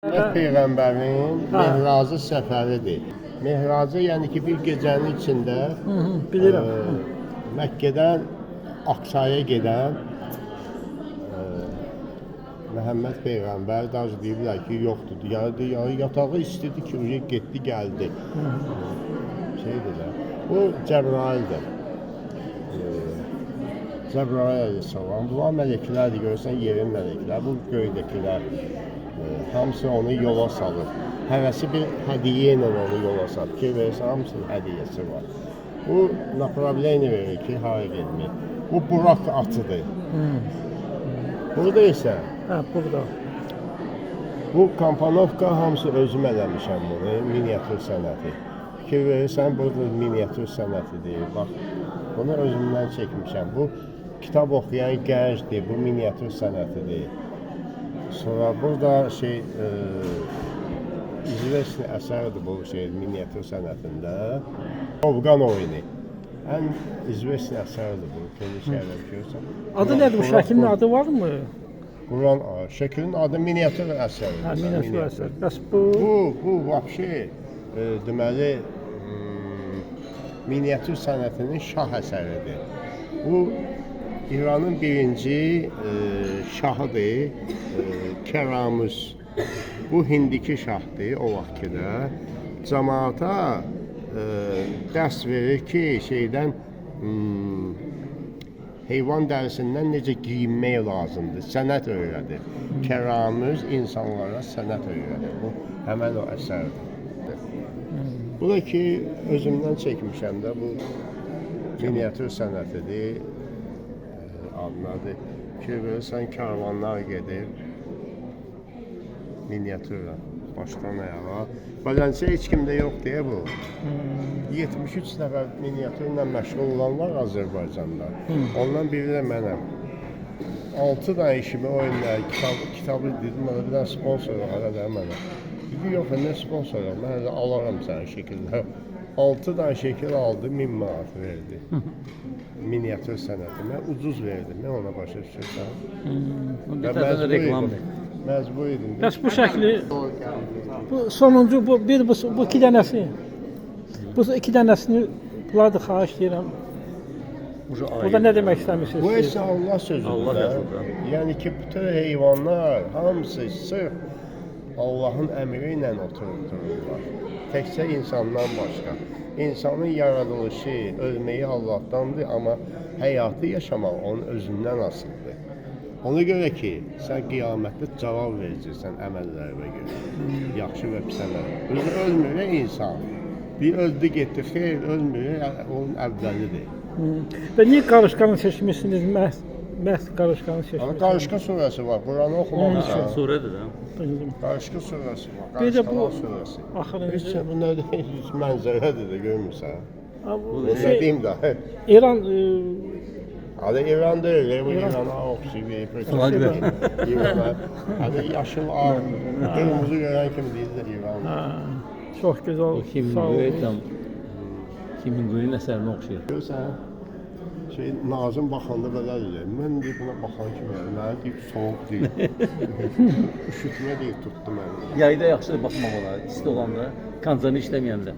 Peyğəmbərin Mehracı səfəridir. Mehracı yəni ki bir gecənin içində bilirəm. Məkkədən Aqsaya gedən Məhəmməd Peyğəmbər daha deyirlər ki yoxdur. Yəni yatağı istedi ki getdi gəldi. Şeydir də. Bu Cəbraildir. Cəbrail əleyhissalam. Bunlar mələklərdir, görürsən yerin mələkləri. Bu göydəkilər. Hamısı onu yola salır. Həvəsi bir hədiyyə ilə onu yola salır. Ki verirsə hamısının hədiyyəsi var. Bu направление verir ki hara getmək. Bu Burak atıdır. Burada isə burada. Bu Kampanovka hamısı özüm eləmişəm bunu, miniatür sənəti. Fikir verirsən burada miniatür sənətidir. Bax, bunu özümdən çəkmişəm. Bu kitab oxuyan gəncdir, bu miniatür sənətidir. Sonra burada izvestli əsərdir bu miniatür sənətində. Ovqan oyunu. Ən izvestli əsərdir bu. Adı nədir bu şəklin adı varmı? Quran şəklin adı miniatür əsəridir. Miniatür əsər. Bəs bu? Bu vəbşi deməli miniatür sənətinin şah əsəridir. Bu İranın birinci şahıdır, Kəramüz. Bu Hindiki şahdır o vaxtda. Cəmaata dərs verir ki, heyvan dərisindən necə giyinmək lazımdır, sənət öyrədir. Kəramüz insanlara sənət öyrədir. Bu həmən o əsərdir. Bu da ki, özümdən çəkmişəm də bu miniatür sənətidir. Adnadır ki, verirsən karvanlar gedir miniatürlə, başdan ayağa. Bələnsə heç kimdə yox deyə bu. 73 nəfər miniatürlə məşğul olan var Azərbaycanda. Ondan biri də mənəm. 6 dənə işimi oyunlar, kitabı dedim, bir dənə sponsor aradı mənə. Dedi, yox, nə sponsor, mən də alaram sənin şəkildə. 6 dənə şəkil aldı, 1000 manat verdi. Miniatür sənəti. Mən ucuz verdim, mən ona başa düşürsən. Bir tane reklamdır. Məcbur idim. Bəs bu şəkli, bu sonuncu, bu iki dənəsi. Bu iki dənəsini bunlar da xahiş edirəm. Burada nə demək istəmirsiniz? Bu isə Allah sözüdür. Yəni ki, bütün heyvanlar hamısı sırf Allahın əmri ilə otururlar. Təkcə insandan başqa. İnsanın yaradılışı, ölməyi Allahdandır, amma həyatı yaşamaq onun özündən asılıdır. Ona görə ki, sən qiyamətdə cavab verəcəksən əməllərinə görə. Yaxşı və pis əməllər. Özü ölmür insan. Bir öldü getdi, xeyr, ölmür, onun əvvəlidir. Və niyə qarışqanı seçmişsiniz? Məhz qarışqanı seçmişsiniz. Qarışqa surəsi var, Quranı oxumamısan. Surədir də. Qarışqa surəsi var, Bir də bu surəsi. axırıncı. Heç bu nədir? Mənzərədir də, görmürsən. Bu Ne diyeyim da? İran Adı İran değil, bu İran'a oxşayır. İran'a. Adı yaşıl ağ, kırmızı gören kim değildir İran. çox gözəl. Sağ olun. Hemingway'in əsərinə oxşayır. Görürsən, Nazım baxanda belə deyir. Mən deyib buna baxan kimi, mənə deyib soğuk deyil. Üşütmə deyib tutdu məni. Yayda yaxşıdır baxmaq olar, isti olanda, kancanı işləməyəndə.